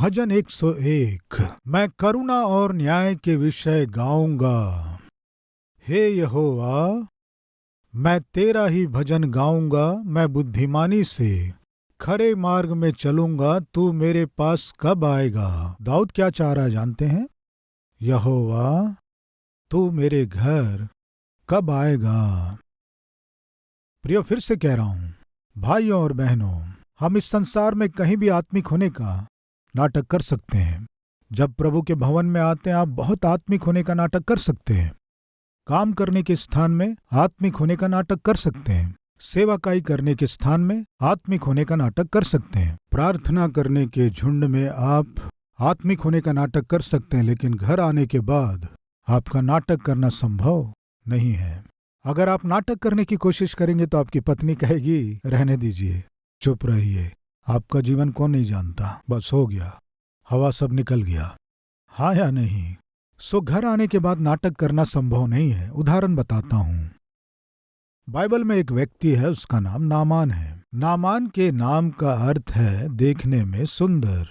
भजन 101। मैं करुणा और न्याय के विषय गाऊंगा। हे यहोवा, मैं तेरा ही भजन गाऊंगा। मैं बुद्धिमानी से खरे मार्ग में चलूंगा। तू मेरे पास कब आएगा? दाऊद क्या चाह रहा है जानते हैं? यहोवा, तू मेरे घर कब आएगा? प्रियो, फिर से कह रहा हूं, भाइयों और बहनों, हम इस संसार में कहीं भी आत्मिक होने का नाटक कर सकते हैं। जब प्रभु के भवन में आते हैं, आप बहुत आत्मिक होने का नाटक कर सकते हैं। काम करने के स्थान में आत्मिक होने का नाटक कर सकते हैं। सेवाकाई करने के स्थान में आत्मिक होने का नाटक कर सकते हैं। प्रार्थना करने के झुंड में आप आत्मिक होने का नाटक कर सकते हैं, लेकिन घर आने के बाद आपका नाटक करना संभव नहीं है। अगर आप नाटक करने की कोशिश करेंगे तो आपकी पत्नी कहेगी, रहने दीजिए, चुप रहिए, आपका जीवन कौन नहीं जानता, बस हो गया, हवा सब निकल गया। हाँ या नहीं? सो घर आने के बाद नाटक करना संभव नहीं है। उदाहरण बताता हूं। बाइबल में एक व्यक्ति है, उसका नाम नामान है। नामान के नाम का अर्थ है देखने में सुंदर।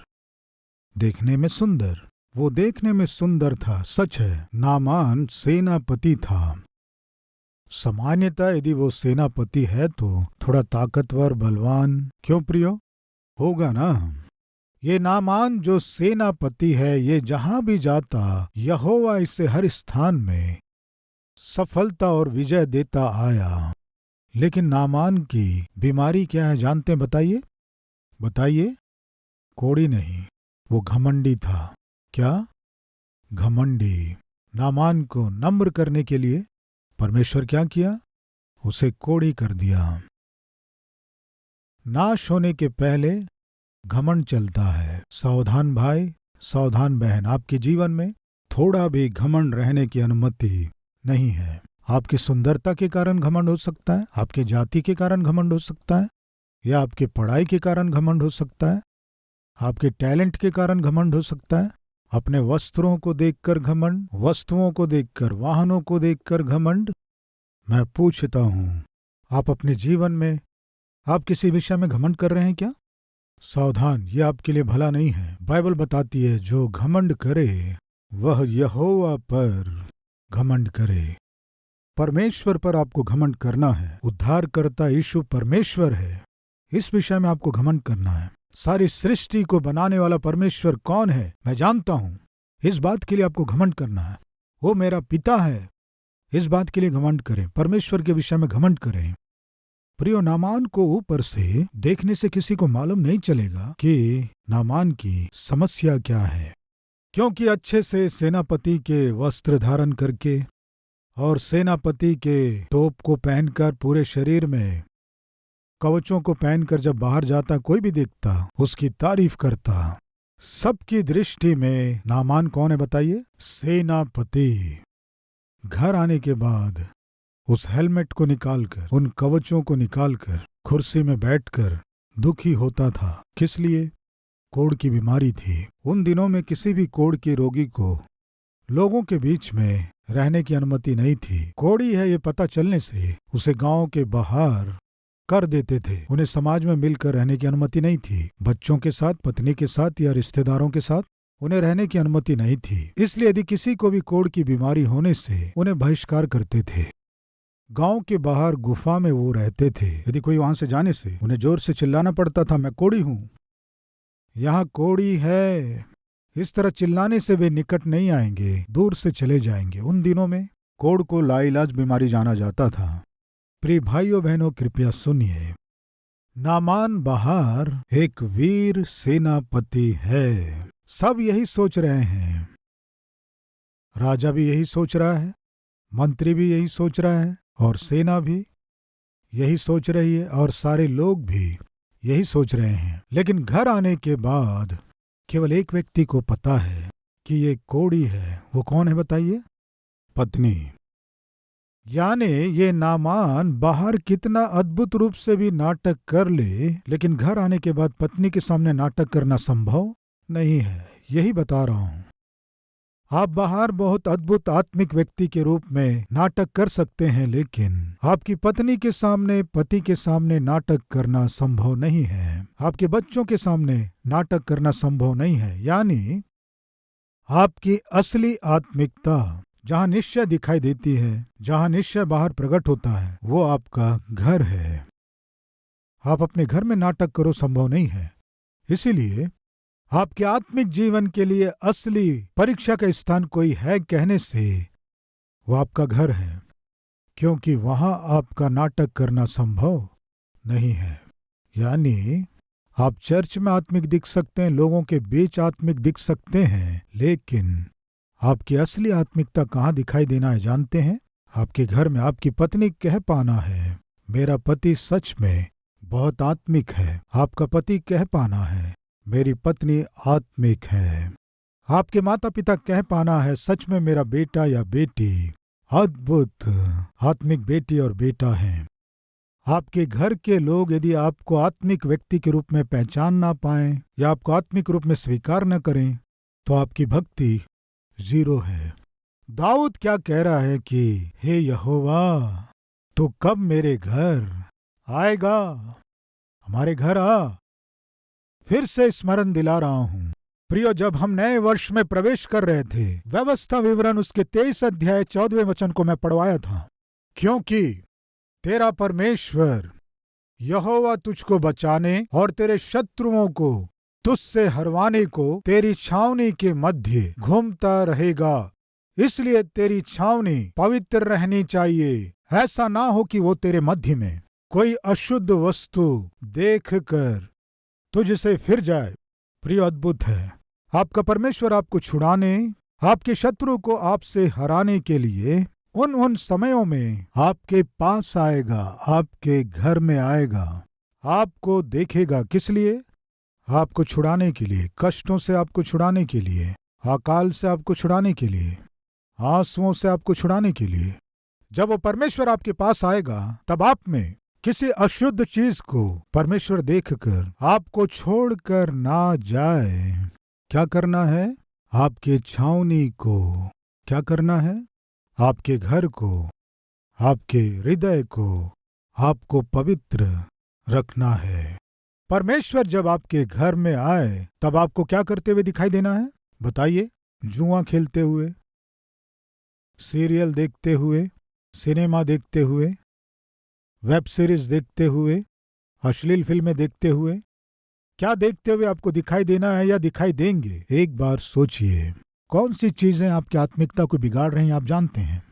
देखने में सुंदर। वो देखने में सुंदर था, सच है। नामान सेनापति था। सामान्यतः यदि वो सेनापति है तो थोड़ा ताकतवर, बलवान, क्यों प्रियो? होगा ना। ये नामान जो सेनापति है, ये जहां भी जाता यहोवा इसे हर स्थान में सफलता और विजय देता आया। लेकिन नामान की बीमारी क्या है जानते हैं? बताइए बताइए। कोड़ी नहीं, वो घमंडी था। क्या? घमंडी। नामान को नम्र करने के लिए परमेश्वर क्या किया? उसे कोड़ी कर दिया। नाश होने के पहले घमंड चलता है। सावधान भाई, सावधान बहन, आपके जीवन में थोड़ा भी घमंड रहने की अनुमति नहीं है। आपकी सुंदरता के कारण घमंड हो सकता है, आपके जाति के कारण घमंड हो सकता है, या आपके पढ़ाई के कारण घमंड हो सकता है, आपके टैलेंट के कारण घमंड हो सकता है, अपने वस्त्रों को देखकर घमंड, वस्तुओं को देखकर, वाहनों को देखकर घमंड। मैं पूछता हूं, आप अपने जीवन में आप किसी विषय में घमंड कर रहे हैं क्या? सावधान, ये आपके लिए भला नहीं है। बाइबल बताती है, जो घमंड करे वह यहोवा पर घमंड करे। परमेश्वर पर आपको घमंड करना है। उद्धारकर्ता यीशु परमेश्वर है, इस विषय में आपको घमंड करना है। सारी सृष्टि को बनाने वाला परमेश्वर कौन है मैं जानता हूं, इस बात के लिए आपको घमंड करना है। वो मेरा पिता है, इस बात के लिए घमंड करें। परमेश्वर के विषय में घमंड करें। प्रियो, नामान को ऊपर से देखने से किसी को मालूम नहीं चलेगा कि नामान की समस्या क्या है, क्योंकि अच्छे से सेनापति के वस्त्र धारण करके और सेनापति के टोप को पहनकर, पूरे शरीर में कवचों को पहनकर जब बाहर जाता, कोई भी देखता उसकी तारीफ करता। सबकी दृष्टि में नामान कौन है बताइए? सेनापति। घर आने के बाद उस हेलमेट को निकालकर, उन कवचों को निकालकर कुर्सी में बैठकर दुखी होता था। किस लिए? कोढ़ की बीमारी थी। उन दिनों में किसी भी कोढ़ के रोगी को लोगों के बीच में रहने की अनुमति नहीं थी। कोढ़ी है ये पता चलने से उसे गांव के बाहर कर देते थे। उन्हें समाज में मिलकर रहने की अनुमति नहीं थी। बच्चों के साथ, पत्नी के साथ या रिश्तेदारों के साथ उन्हें रहने की अनुमति नहीं थी। इसलिए यदि किसी को भी कोढ़ की बीमारी होने से उन्हें बहिष्कार करते थे। गांव के बाहर गुफा में वो रहते थे। यदि कोई वहां से जाने से उन्हें जोर से चिल्लाना पड़ता था, मैं कोढ़ी हूं, यहाँ कोढ़ी है। इस तरह चिल्लाने से वे निकट नहीं आएंगे, दूर से चले जाएंगे। उन दिनों में कोढ़ को लाइलाज बीमारी जाना जाता था। प्रिय भाइयों बहनों, कृपया सुनिए। नामान बाहर एक वीर सेनापति है। सब यही सोच रहे हैं। राजा भी यही सोच रहा है, मंत्री भी यही सोच रहा है, और सेना भी यही सोच रही है, और सारे लोग भी यही सोच रहे हैं। लेकिन घर आने के बाद केवल एक व्यक्ति को पता है कि ये कोढ़ी है। वो कौन है बताइए? पत्नी। यानी ये नामान बाहर कितना अद्भुत रूप से भी नाटक कर ले, लेकिन घर आने के बाद पत्नी के सामने नाटक करना संभव नहीं है। यही बता रहा हूं। आप बाहर बहुत अद्भुत आत्मिक व्यक्ति के रूप में नाटक कर सकते हैं, लेकिन आपकी पत्नी के सामने, पति के सामने नाटक करना संभव नहीं है। आपके बच्चों के सामने नाटक करना संभव नहीं है। यानी आपकी असली आत्मिकता जहां निश्चय दिखाई देती है, जहां निश्चय बाहर प्रकट होता है, वो आपका घर है। आप अपने घर में नाटक करो संभव नहीं है। इसीलिए आपके आत्मिक जीवन के लिए असली परीक्षा का स्थान कोई है कहने से वो आपका घर है, क्योंकि वहां आपका नाटक करना संभव नहीं है। यानी आप चर्च में आत्मिक दिख सकते हैं, लोगों के बीच आत्मिक दिख सकते हैं, लेकिन आपकी असली आत्मिकता कहाँ दिखाई देना है जानते हैं? आपके घर में। आपकी पत्नी कह पाना है, मेरा पति सच में बहुत आत्मिक है। आपका पति कह पाना है, मेरी पत्नी आत्मिक है। आपके माता पिता कह पाना है, सच में मेरा बेटा या बेटी अद्भुत आत्मिक बेटी और बेटा है। आपके घर के लोग यदि आपको आत्मिक व्यक्ति के रूप में पहचान ना पाएं या आपको आत्मिक रूप में स्वीकार न करें, तो आपकी भक्ति जीरो है। दाऊद क्या कह रहा है कि हे यहोवा, तू कब मेरे घर आएगा? हमारे घर आ। फिर से स्मरण दिला रहा हूं प्रियो, जब हम नए वर्ष में प्रवेश कर रहे थे, व्यवस्था विवरण उसके 23 अध्याय 14वें वचन को मैं पढ़वाया था। क्योंकि तेरा परमेश्वर यहोवा तुझको बचाने और तेरे शत्रुओं को तुझसे हरवाने को तेरी छावनी के मध्य घूमता रहेगा। इसलिए तेरी छावनी पवित्र रहनी चाहिए। ऐसा ना हो कि वो तेरे मध्य में कोई अशुद्ध वस्तु देखकर तुझसे फिर जाए। प्रिय, अद्भुत है। आपका परमेश्वर आपको छुड़ाने, आपके शत्रु को आपसे हराने के लिए उन समयों में आपके पास आएगा, आपके घर में आएगा, आपको देखेगा। किस लिए? आपको छुड़ाने के लिए, कष्टों से आपको छुड़ाने के लिए, अकाल से आपको छुड़ाने के लिए, आंसुओं से आपको छुड़ाने के लिए। जब वो परमेश्वर आपके पास आएगा, तब आप में किसी अशुद्ध चीज को परमेश्वर देखकर आपको छोड़कर ना जाए। क्या करना है? आपके छावनी को क्या करना है? आपके घर को, आपके हृदय को आपको पवित्र रखना है। परमेश्वर जब आपके घर में आए, तब आपको क्या करते हुए दिखाई देना है? बताइए। जुआ खेलते हुए, सीरियल देखते हुए, सिनेमा देखते हुए, वेब सीरीज देखते हुए, अश्लील फिल्में देखते हुए, क्या देखते हुए आपको दिखाई देना है या दिखाई देंगे? एक बार सोचिए, कौन सी चीजें आपकी आत्मिकता को बिगाड़ रही हैं आप जानते हैं?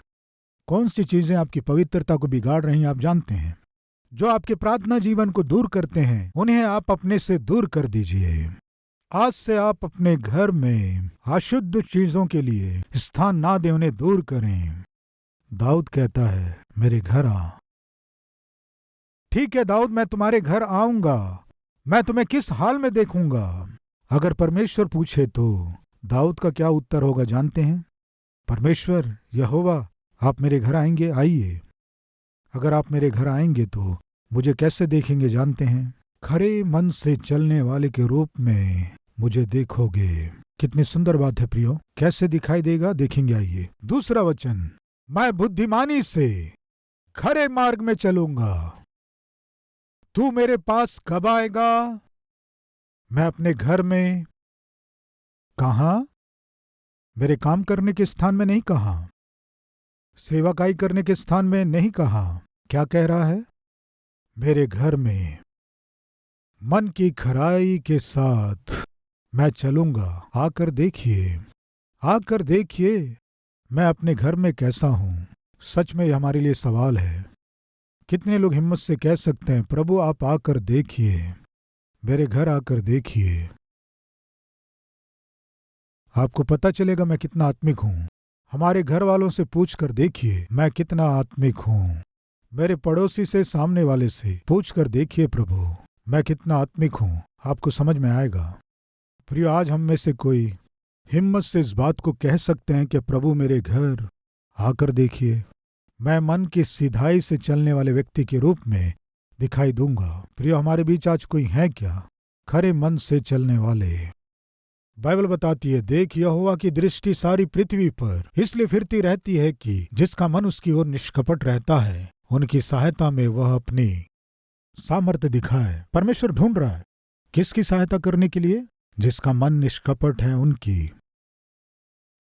कौन सी चीजें आपकी पवित्रता को बिगाड़ रही हैं आप जानते हैं? जो आपके प्रार्थना जीवन को दूर करते हैं, उन्हें आप अपने से दूर कर दीजिए। आज से आप अपने घर में अशुद्ध चीजों के लिए स्थान ना दें, उन्हें दूर करें। दाऊद कहता है, मेरे घर आ। ठीक है दाऊद, मैं तुम्हारे घर आऊंगा, मैं तुम्हें किस हाल में देखूंगा? अगर परमेश्वर पूछे तो दाऊद का क्या उत्तर होगा जानते हैं? परमेश्वर यहोवा, आप मेरे घर आएंगे? आइए। अगर आप मेरे घर आएंगे तो मुझे कैसे देखेंगे जानते हैं? खरे मन से चलने वाले के रूप में मुझे देखोगे। कितनी सुंदर बात है प्रियो। कैसे दिखाई देगा? देखेंगे। आइए। दूसरा वचन, मैं बुद्धिमानी से खरे मार्ग में चलूंगा। तू मेरे पास कब आएगा? मैं अपने घर में। कहां? मेरे काम करने के स्थान में नहीं कहा, सेवाकाई करने के स्थान में नहीं कहा। क्या कह रहा है? मेरे घर में मन की खराई के साथ मैं चलूंगा। आकर देखिए, आकर देखिए मैं अपने घर में कैसा हूं। सच में हमारे लिए सवाल है। कितने लोग हिम्मत से कह सकते हैं, प्रभु आप आकर देखिए, मेरे घर आकर देखिए। आपको पता चलेगा मैं कितना आत्मिक हूं। हमारे घर वालों से पूछकर देखिए मैं कितना आत्मिक हूं। मेरे पड़ोसी से, सामने वाले से पूछकर देखिए प्रभु मैं कितना आत्मिक हूं। आपको समझ में आएगा। प्रियो, आज हम में से कोई हिम्मत से इस बात को कह सकते हैं कि प्रभु मेरे घर आकर देखिए, मैं मन की सीधाई से चलने वाले व्यक्ति के रूप में दिखाई दूंगा। प्रियो, हमारे बीच आज कोई है क्या खरे मन से चलने वाले? बाइबल बताती है, देख यहोवा की दृष्टि सारी पृथ्वी पर इसलिए फिरती रहती है कि जिसका मन उसकी ओर निष्कपट रहता है, उनकी सहायता में वह अपनी सामर्थ्य दिखाए। परमेश्वर ढूंढ रहा है किसकी सहायता करने के लिए? जिसका मन निष्कपट है उनकी,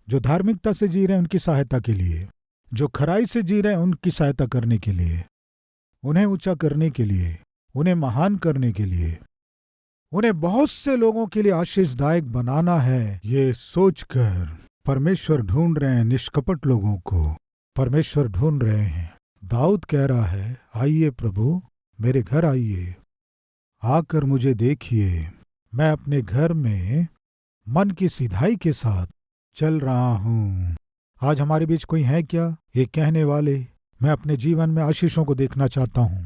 जो धार्मिकता से जी रहे हैं उनकी सहायता के लिए, जो खराई से जी रहे हैं उनकी सहायता करने के लिए, उन्हें ऊंचा करने के लिए, उन्हें महान करने के लिए, उन्हें बहुत से लोगों के लिए आशीषदायक बनाना है। ये सोचकर परमेश्वर ढूंढ रहे हैं निष्कपट लोगों को। परमेश्वर ढूंढ रहे हैं। दाऊद कह रहा है, आइए प्रभु मेरे घर आइए, आकर मुझे देखिए, मैं अपने घर में मन की सिधाई के साथ चल रहा हूँ। आज हमारे बीच कोई है क्या ये कहने वाले, मैं अपने जीवन में आशीषों को देखना चाहता हूँ,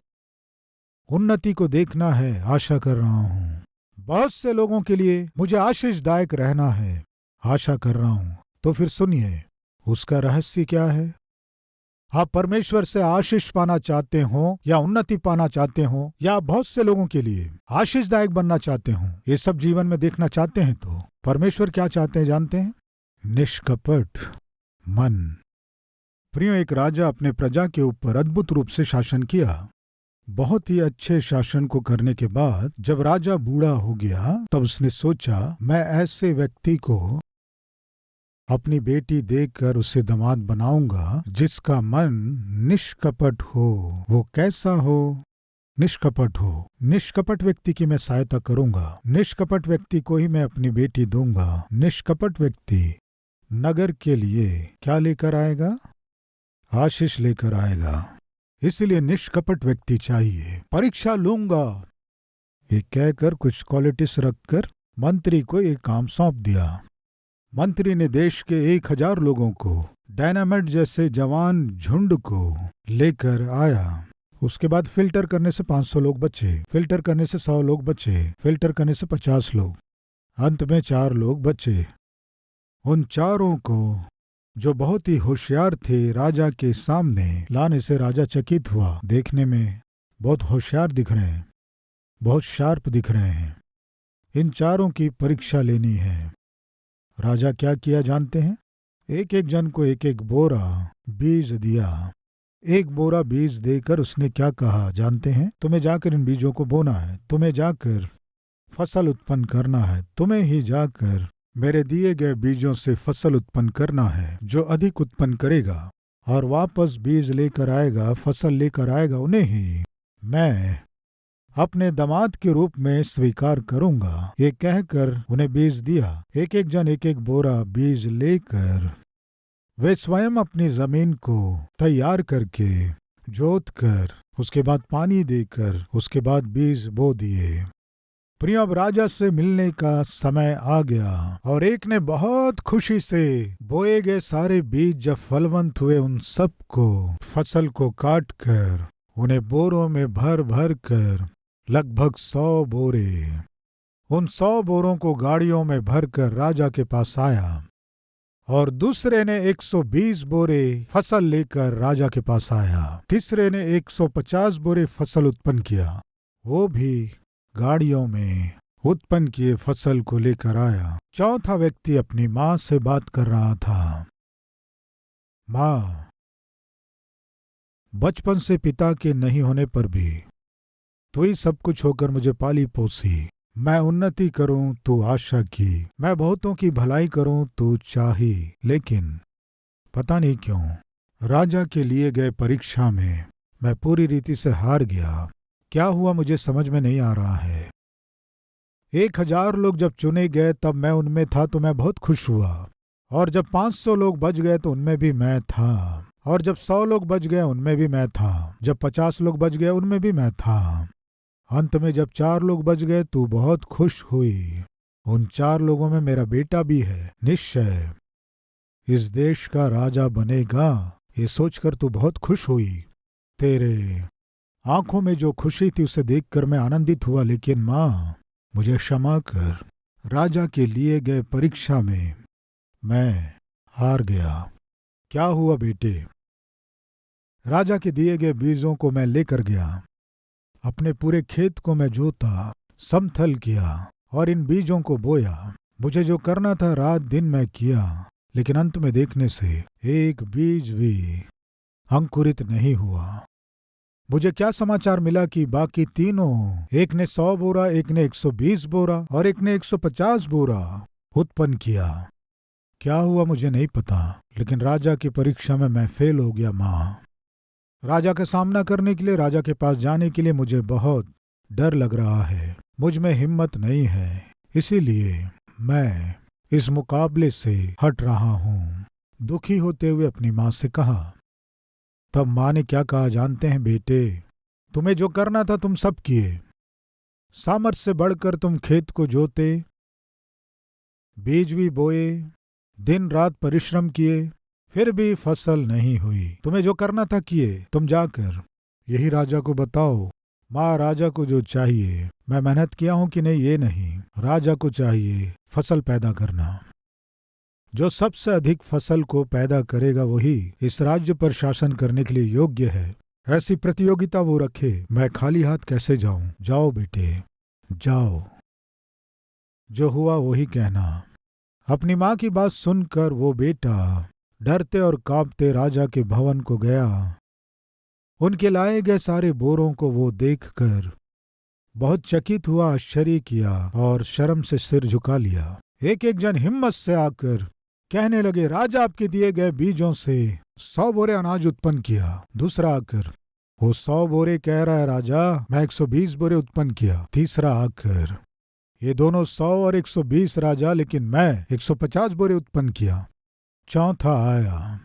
उन्नति को देखना है, आशा कर रहा हूँ। बहुत से लोगों के लिए मुझे आशीषदायक रहना है, आशा कर रहा हूँ। तो फिर सुनिए, उसका रहस्य क्या है? आप परमेश्वर से आशीष पाना चाहते हो या उन्नति पाना चाहते हो, या आप बहुत से लोगों के लिए आशीषदायक बनना चाहते हो, ये सब जीवन में देखना चाहते हैं, तो परमेश्वर क्या चाहते हैं जानते हैं? निष्कपट मन। प्रियो, एक राजा अपने प्रजा के ऊपर अद्भुत रूप से शासन किया। बहुत ही अच्छे शासन को करने के बाद जब राजा बूढ़ा हो गया, तब उसने सोचा, मैं ऐसे व्यक्ति को अपनी बेटी देकर उसे दामाद बनाऊंगा जिसका मन निष्कपट हो। वो कैसा हो? निष्कपट हो। निष्कपट व्यक्ति की मैं सहायता करूंगा, निष्कपट व्यक्ति को ही मैं अपनी बेटी दूंगा। निष्कपट व्यक्ति नगर के लिए क्या लेकर आएगा? आशीष लेकर आएगा। इसलिए निष्कपट व्यक्ति चाहिए। परीक्षा लूंगा, ये कहकर कुछ क्वालिटीज रखकर मंत्री को एक काम सौंप दिया। मंत्री ने देश के 1000 लोगों को, डायनामाइट जैसे जवान झुंड को लेकर आया। उसके बाद फिल्टर करने से 500 लोग बचे, फिल्टर करने से 100 लोग बचे, फिल्टर करने से 50 लोग, अंत में 4 लोग बचे। उन चारों को, जो बहुत ही होशियार थे, राजा के सामने लाने से राजा चकित हुआ। देखने में बहुत होशियार दिख रहे हैं, बहुत शार्प दिख रहे हैं, इन चारों की परीक्षा लेनी है। राजा क्या किया जानते हैं? एक एक जन को एक एक बोरा बीज दिया। एक बोरा बीज देकर उसने क्या कहा जानते हैं? तुम्हें जाकर इन बीजों को बोना है, तुम्हें जाकर फसल उत्पन्न करना है, तुम्हें ही जाकर मेरे दिए गए बीजों से फसल उत्पन्न करना है। जो अधिक उत्पन्न करेगा और वापस बीज लेकर आएगा, फसल लेकर आएगा, उन्हें ही मैं अपने दामाद के रूप में स्वीकार करूंगा। ये कहकर उन्हें बीज दिया। एक एक जन एक एक बोरा बीज लेकर वे स्वयं अपनी जमीन को तैयार करके, जोत कर, उसके बाद पानी देकर, उसके बाद बीज बो दिए। प्रिय, अब राजा से मिलने का समय आ गया और एक ने बहुत खुशी से बोए गए सारे बीज जब फलवंत हुए, उन सबको, फसल को काट कर, उन्हें बोरों में भर भर कर, लगभग 100 बोरे, उन 100 बोरों को गाड़ियों में भरकर राजा के पास आया। और दूसरे ने 120 बोरे फसल लेकर राजा के पास आया। तीसरे ने 150 बोरे फसल उत्पन्न किया, वो भी गाड़ियों में उत्पन्न किए फसल को लेकर आया। चौथा व्यक्ति अपनी माँ से बात कर रहा था। माँ, बचपन से पिता के नहीं होने पर भी तू ही सब कुछ होकर मुझे पाली पोसी। मैं उन्नति करूं तो आशा की, मैं बहुतों की भलाई करूं तो चाही, लेकिन पता नहीं क्यों राजा के लिए गए परीक्षा में मैं पूरी रीति से हार गया। क्या हुआ मुझे समझ में नहीं आ रहा है। 1000 लोग जब चुने गए तब मैं उनमें था तो मैं बहुत खुश हुआ, और जब 500 लोग बच गए तो उनमें भी मैं था, और जब 100 लोग बच गए उनमें भी मैं था, जब 50 लोग बच गए उनमें भी मैं था। अंत में जब 4 लोग बच गए तो बहुत खुश हुई। उन 4 लोगों में मेरा बेटा भी है। निश्चय इस देश का राजा बनेगा, ये सोचकर तू बहुत खुश हुई। तेरे आंखों में जो खुशी थी उसे देखकर मैं आनंदित हुआ, लेकिन माँ मुझे क्षमा कर, राजा के लिए गए परीक्षा में मैं हार गया। क्या हुआ बेटे? राजा के दिए गए बीजों को मैं लेकर गया, अपने पूरे खेत को मैं जोता, समथल किया और इन बीजों को बोया। मुझे जो करना था रात दिन मैं किया, लेकिन अंत में देखने से एक बीज भी अंकुरित नहीं हुआ। मुझे क्या समाचार मिला कि बाकी तीनों, एक ने 100 बोरा, एक ने 120 बोरा और एक ने 150 बोरा उत्पन्न किया। क्या हुआ मुझे नहीं पता, लेकिन राजा की परीक्षा में मैं फेल हो गया। माँ, राजा का सामना करने के लिए, राजा के पास जाने के लिए मुझे बहुत डर लग रहा है। मुझ में हिम्मत नहीं है, इसीलिए मैं इस मुकाबले से हट रहा हूँ। दुखी होते हुए अपनी माँ से कहा। तब माँ ने क्या कहा जानते हैं? बेटे, तुम्हें जो करना था तुम सब किए। सामर्थ्य से बढ़कर तुम खेत को जोते, बीज भी बोए, दिन रात परिश्रम किए, फिर भी फसल नहीं हुई। तुम्हें जो करना था किए, तुम जाकर यही राजा को बताओ। माँ, राजा को जो चाहिए, मैं मेहनत किया हूं कि नहीं ये नहीं, राजा को चाहिए फसल पैदा करना। जो सबसे अधिक फसल को पैदा करेगा वही इस राज्य पर शासन करने के लिए योग्य है। ऐसी प्रतियोगिता वो रखे। मैं खाली हाथ कैसे जाऊं? जाओ बेटे, जाओ, जो हुआ वही कहना। अपनी माँ की बात सुनकर वो बेटा डरते और कांपते राजा के भवन को गया। उनके लाए गए सारे बोरों को वो देखकर बहुत चकित हुआ, आश्चर्य किया और शर्म से सिर झुका लिया। एक एक जन हिम्मत से आकर कहने लगे, राजा आपके दिए गए बीजों से 100 बोरे अनाज उत्पन्न किया। दूसरा आकर, वो 100 बोरे कह रहा है राजा, मैं 120 बोरे उत्पन्न किया। तीसरा आकर, ये दोनों 100 और 120 राजा, लेकिन मैं 150 बोरे उत्पन्न किया। चौथा आया,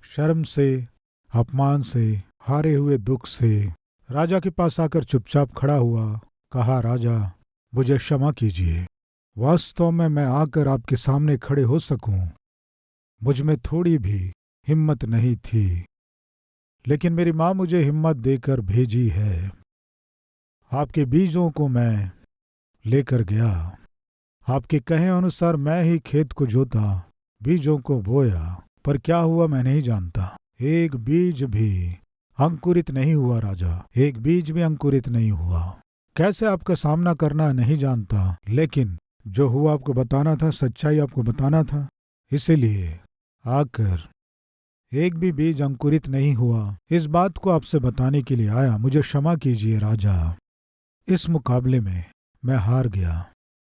शर्म से, अपमान से, हारे हुए दुख से राजा के पास आकर चुपचाप खड़ा हुआ। कहा, राजा मुझे क्षमा कीजिए, वास्तव में मैं आकर आपके सामने खड़े हो सकूं, मुझ में थोड़ी भी हिम्मत नहीं थी, लेकिन मेरी माँ मुझे हिम्मत देकर भेजी है। आपके बीजों को मैं लेकर गया, आपके कहे अनुसार मैं ही खेत को जोता, बीजों को बोया, पर क्या हुआ मैं नहीं जानता। एक बीज भी अंकुरित नहीं हुआ राजा, एक बीज भी अंकुरित नहीं हुआ। कैसे आपका सामना करना नहीं जानता, लेकिन जो हुआ आपको बताना था, सच्चाई आपको बताना था, इसीलिए आकर एक भी बीज अंकुरित नहीं हुआ, इस बात को आपसे बताने के लिए आया। मुझे क्षमा कीजिए राजा, इस मुकाबले में मैं हार गया।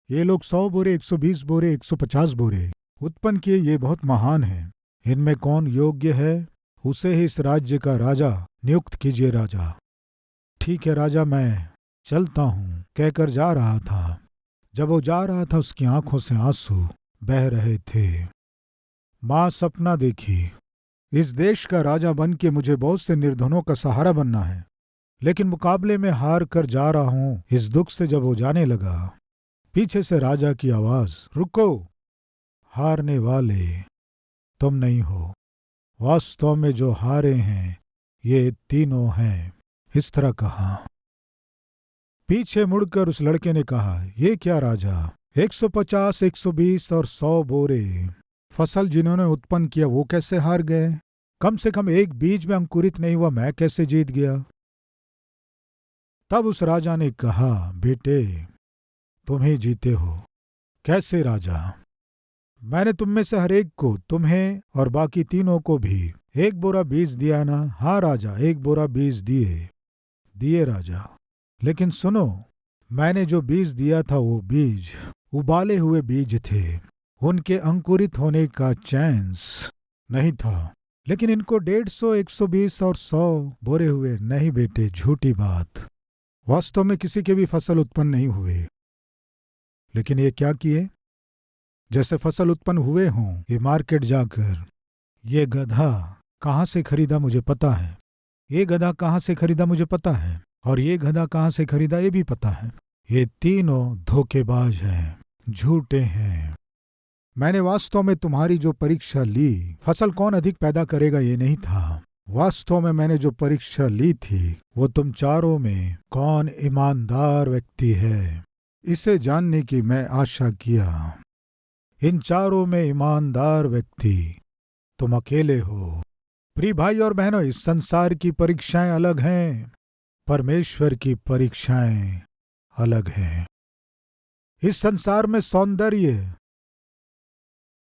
ये लोग 100 बोरे, 120 बोरे, 150 बोरे उत्पन्न किए, ये बहुत महान हैं। इनमें कौन योग्य है, उसे ही इस राज्य का राजा नियुक्त कीजिए राजा। ठीक है राजा, मैं चलता हूँ, कहकर जा रहा था। जब वो जा रहा था उसकी आंखों से आंसू बह रहे थे। माँ सपना देखी, इस देश का राजा बन के मुझे बहुत से निर्धनों का सहारा बनना है, लेकिन मुकाबले में हार कर जा रहा हूं। इस दुख से जब वो जाने लगा, पीछे से राजा की आवाज, रुको, हारने वाले तुम नहीं हो, वास्तव में जो हारे हैं ये तीनों हैं। इस तरह कहा। पीछे मुड़कर उस लड़के ने कहा, ये क्या राजा, 150, 120 और 100 बोरे फसल जिन्होंने उत्पन्न किया वो कैसे हार गए? कम से कम एक बीज में अंकुरित नहीं हुआ, मैं कैसे जीत गया? तब उस राजा ने कहा, बेटे तुम ही जीते हो। कैसे राजा? मैंने तुम में से हर एक को, तुम्हें और बाकी तीनों को भी 1 बोरा बीज दिया ना? हाँ राजा, 1 बोरा बीज दिए राजा। लेकिन सुनो, मैंने जो बीज दिया था वो बीज उबाले हुए बीज थे, उनके अंकुरित होने का चांस नहीं था। लेकिन इनको 150, 120 और 100 बोरे हुए। नहीं बेटे, झूठी बात, वास्तव में किसी के भी फसल उत्पन्न नहीं हुए। लेकिन ये क्या किए? जैसे फसल उत्पन्न हुए हों, ये मार्केट जाकर ये गधा कहाँ से खरीदा मुझे पता है, ये गधा कहाँ से खरीदा मुझे पता है, और ये गधा कहाँ से खरीदा ये भी पता है। ये तीनों धोखेबाज हैं, झूठे हैं। मैंने वास्तव में तुम्हारी जो परीक्षा ली, फसल कौन अधिक पैदा करेगा ये नहीं था। वास्तव में मैंने जो परीक्षा ली थी वो तुम चारों में कौन ईमानदार व्यक्ति है, इसे जानने की मैं आशा किया। इन चारों में ईमानदार व्यक्ति तुम अकेले हो। प्रिय भाई और बहनों, इस संसार की परीक्षाएं अलग हैं, परमेश्वर की परीक्षाएं अलग हैं। इस संसार में सौंदर्य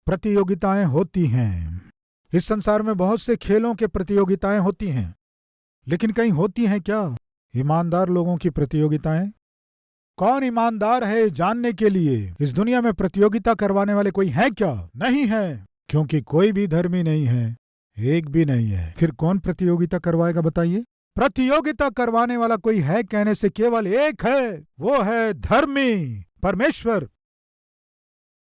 प्रतियोगिताएं होती हैं। इस संसार में बहुत से खेलों के प्रतियोगिताएं होती हैं, लेकिन कहीं होती हैं क्या ईमानदार लोगों की प्रतियोगिताएं? कौन ईमानदार है जानने के लिए इस दुनिया में प्रतियोगिता करवाने वाले कोई है क्या? नहीं है, क्योंकि कोई भी धर्मी नहीं है, एक भी नहीं है। फिर कौन प्रतियोगिता करवाएगा बताइए? प्रतियोगिता करवाने वाला कोई है कहने से केवल एक है, वो है धर्मी परमेश्वर।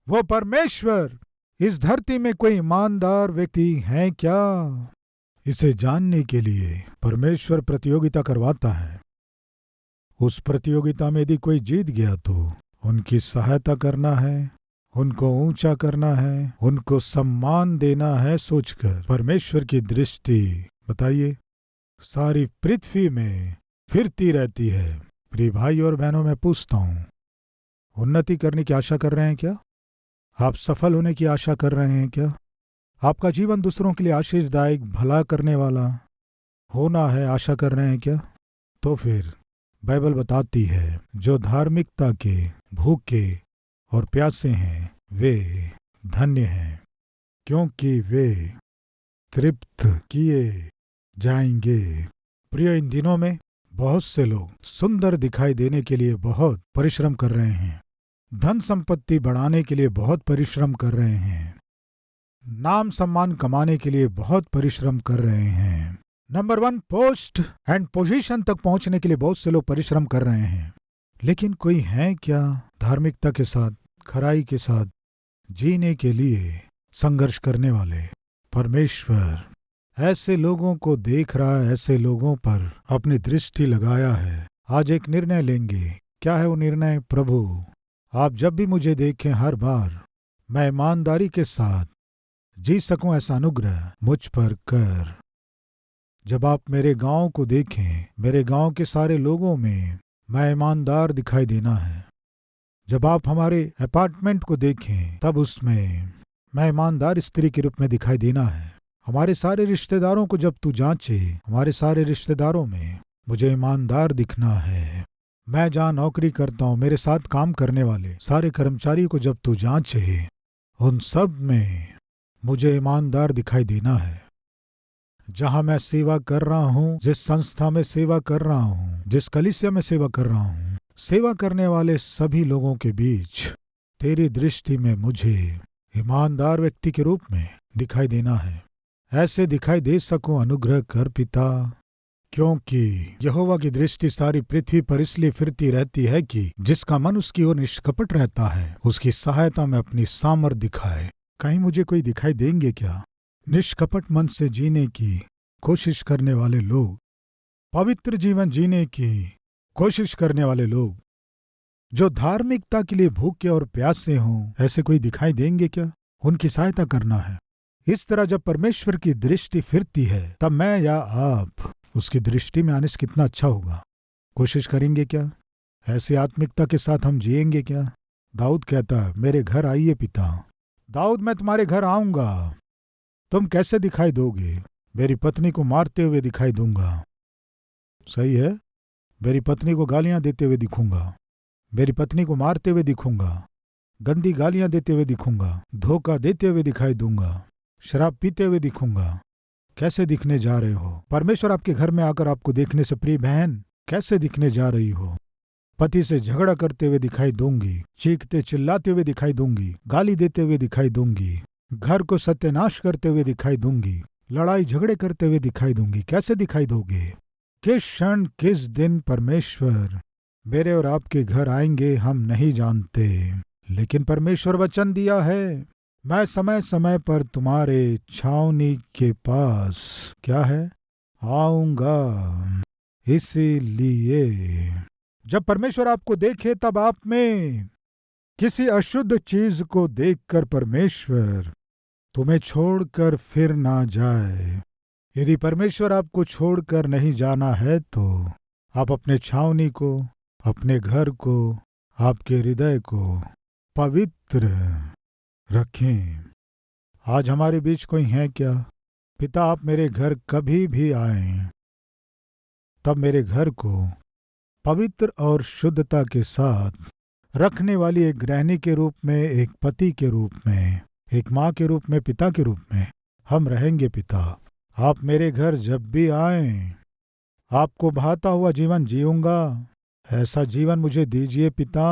वो परमेश्वर। इस धरती में कोई ईमानदार व्यक्ति है क्या? इसे जानने के लिए परमेश्वर प्रतियोगिता करवाता है। उस प्रतियोगिता में यदि कोई जीत गया तो उनकी सहायता करना है, उनको ऊंचा करना है, उनको सम्मान देना है सोचकर। परमेश्वर की दृष्टि बताइए सारी पृथ्वी में फिरती रहती है। प्रिय भाई और बहनों, मैं पूछता हूं, उन्नति करने की आशा कर रहे हैं क्या? आप सफल होने की आशा कर रहे हैं क्या? आपका जीवन दूसरों के लिए आशीषदायक, भला करने वाला होना है, आशा कर रहे हैं क्या? तो फिर बाइबल बताती है जो धार्मिकता के भूखे और प्यासे हैं वे धन्य हैं, क्योंकि वे तृप्त किए जाएंगे। प्रिय, इन दिनों में बहुत से लोग सुंदर दिखाई देने के लिए बहुत परिश्रम कर रहे हैं, धन संपत्ति बढ़ाने के लिए बहुत परिश्रम कर रहे हैं, नाम सम्मान कमाने के लिए बहुत परिश्रम कर रहे हैं, नंबर 1 पोस्ट एंड पोजीशन तक पहुंचने के लिए बहुत से लोग परिश्रम कर रहे हैं। लेकिन कोई है क्या धार्मिकता के साथ, खराई के साथ जीने के लिए संघर्ष करने वाले? परमेश्वर ऐसे लोगों को देख रहा है, ऐसे लोगों पर अपनी दृष्टि लगाया है। आज एक निर्णय लेंगे। क्या है वो निर्णय? प्रभु, आप जब भी मुझे देखें हर बार मैं ईमानदारी के साथ जी सकूं, ऐसा अनुग्रह मुझ पर कर। जब आप मेरे गांव को देखें, मेरे गांव के सारे लोगों में मैं ईमानदार दिखाई देना है। जब आप हमारे अपार्टमेंट को देखें, तब उसमें मैं ईमानदार स्त्री के रूप में दिखाई देना है। हमारे सारे रिश्तेदारों को जब तू जांचे, हमारे सारे रिश्तेदारों में मुझे ईमानदार दिखना है। मैं जहाँ नौकरी करता हूँ, मेरे साथ काम करने वाले सारे कर्मचारी को जब तू जांचे, उन सब में मुझे ईमानदार दिखाई देना है। जहां मैं सेवा कर रहा हूं, जिस संस्था में सेवा कर रहा हूं, जिस कलीसिया में सेवा कर रहा हूं, सेवा करने वाले सभी लोगों के बीच तेरी दृष्टि में मुझे ईमानदार व्यक्ति के रूप में दिखाई देना है। ऐसे दिखाई दे सकूं, अनुग्रह कर पिता, क्योंकि यहोवा की दृष्टि सारी पृथ्वी पर इसलिए फिरती रहती है कि जिसका मन उसकी ओर निष्कपट रहता है, उसकी सहायता में अपनी सामर्थ दिखाए। कहीं मुझे कोई दिखाई देंगे क्या? निष्कपट मन से जीने की कोशिश करने वाले लोग, पवित्र जीवन जीने की कोशिश करने वाले लोग, जो धार्मिकता के लिए भूखे और प्यासे हों, ऐसे कोई दिखाई देंगे क्या? उनकी सहायता करना है। इस तरह जब परमेश्वर की दृष्टि फिरती है, तब मैं या आप उसकी दृष्टि में आने से कितना अच्छा होगा। कोशिश करेंगे क्या? ऐसी आत्मिकता के साथ हम जिएंगे क्या? दाऊद कहता है, मेरे घर आइए पिता। दाऊद, मैं तुम्हारे घर आऊंगा, तुम कैसे दिखाई दोगे? मेरी पत्नी को मारते हुए दिखाई दूंगा। सही है, मेरी पत्नी को गालियां देते हुए दिखूंगा, मेरी पत्नी को मारते हुए दिखूंगा, गंदी गालियां देते हुए दिखूंगा, धोखा देते हुए दिखाई दूंगा, शराब पीते हुए दिखूंगा। कैसे दिखने जा रहे हो? परमेश्वर आपके घर में आकर आपको देखने से, प्रिय बहन, कैसे दिखने जा रही हो? पति से झगड़ा करते हुए दिखाई दूंगी, चीखते चिल्लाते हुए दिखाई दूंगी, गाली देते हुए दिखाई दूंगी, घर को सत्यानाश करते हुए दिखाई दूंगी, लड़ाई झगड़े करते हुए दिखाई दूंगी। कैसे दिखाई दोगे? किस क्षण, किस दिन परमेश्वर मेरे और आपके घर आएंगे हम नहीं जानते, लेकिन परमेश्वर वचन दिया है, मैं समय समय पर तुम्हारे छावनी के पास क्या है आऊंगा। इसीलिए जब परमेश्वर आपको देखे, तब आप में किसी अशुद्ध चीज को देखकर परमेश्वर तुम्हें छोड़कर फिर ना जाए। यदि परमेश्वर आपको छोड़कर नहीं जाना है, तो आप अपने छावनी को, अपने घर को, आपके हृदय को पवित्र रखें। आज हमारे बीच कोई है क्या? पिता, आप मेरे घर कभी भी आएं, तब मेरे घर को पवित्र और शुद्धता के साथ रखने वाली एक गृहिणी के रूप में, एक पति के रूप में, एक माँ के रूप में, पिता के रूप में हम रहेंगे पिता। आप मेरे घर जब भी आएं, आपको भाता हुआ जीवन जीऊंगा, ऐसा जीवन मुझे दीजिए पिता।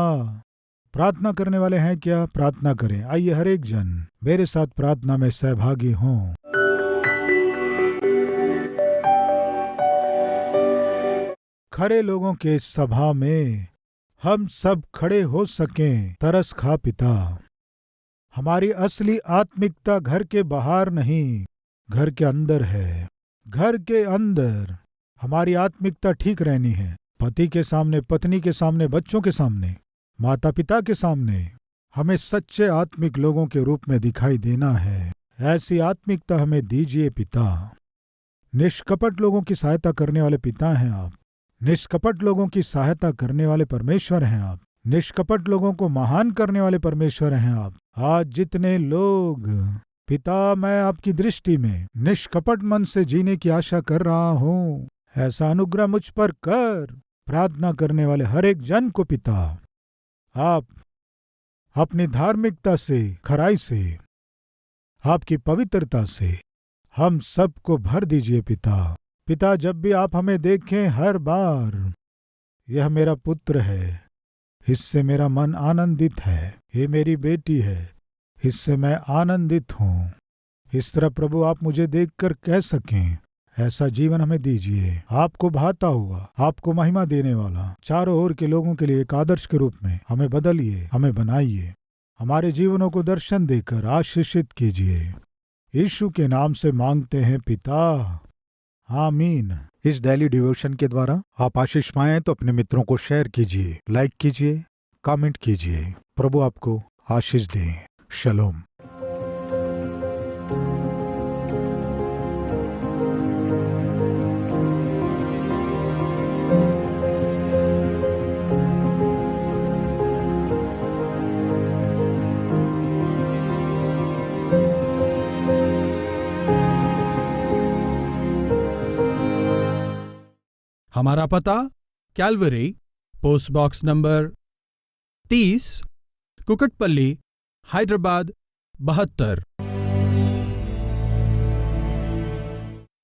प्रार्थना करने वाले हैं क्या? प्रार्थना करें। आइए हर एक जन मेरे साथ प्रार्थना में सहभागी हों। खरे लोगों के सभा में हम सब खड़े हो सकें, तरस खा पिता। हमारी असली आत्मिकता घर के बाहर नहीं, घर के अंदर है। घर के अंदर हमारी आत्मिकता ठीक रहनी है। पति के सामने, पत्नी के सामने, बच्चों के सामने, माता पिता के सामने हमें सच्चे आत्मिक लोगों के रूप में दिखाई देना है। ऐसी आत्मिकता हमें दीजिए पिता। निष्कपट लोगों की सहायता करने वाले पिता हैं आप। निष्कपट लोगों की सहायता करने वाले परमेश्वर हैं आप। निष्कपट लोगों को महान करने वाले परमेश्वर हैं आप। आज जितने लोग पिता, मैं आपकी दृष्टि में निष्कपट मन से जीने की आशा कर रहा हूँ, ऐसा अनुग्रह मुझ पर कर। प्रार्थना करने वाले हर एक जन को पिता आप अपनी धार्मिकता से, खराई से, आपकी पवित्रता से हम सबको भर दीजिए पिता। पिता, जब भी आप हमें देखें, हर बार यह मेरा पुत्र है, इससे मेरा मन आनंदित है, ये मेरी बेटी है, इससे मैं आनंदित हूँ। इस तरह प्रभु आप मुझे देखकर कह सकें, ऐसा जीवन हमें दीजिए। आपको भाता हुआ, आपको महिमा देने वाला, चारों ओर के लोगों के लिए एक आदर्श के रूप में हमें बदलिए, हमें बनाइए। हमारे जीवनों को दर्शन देकर आशीषित कीजिए। यीशु के नाम से मांगते हैं पिता, आमीन। इस डेली डिवोशन के द्वारा आप आशीष पाएं तो अपने मित्रों को शेयर कीजिए, लाइक कीजिए, कमेंट कीजिए। प्रभु आपको आशीष दें। शलोम। हमारा पता Calvary, post box number 30, Kukatpally, Hyderabad 72।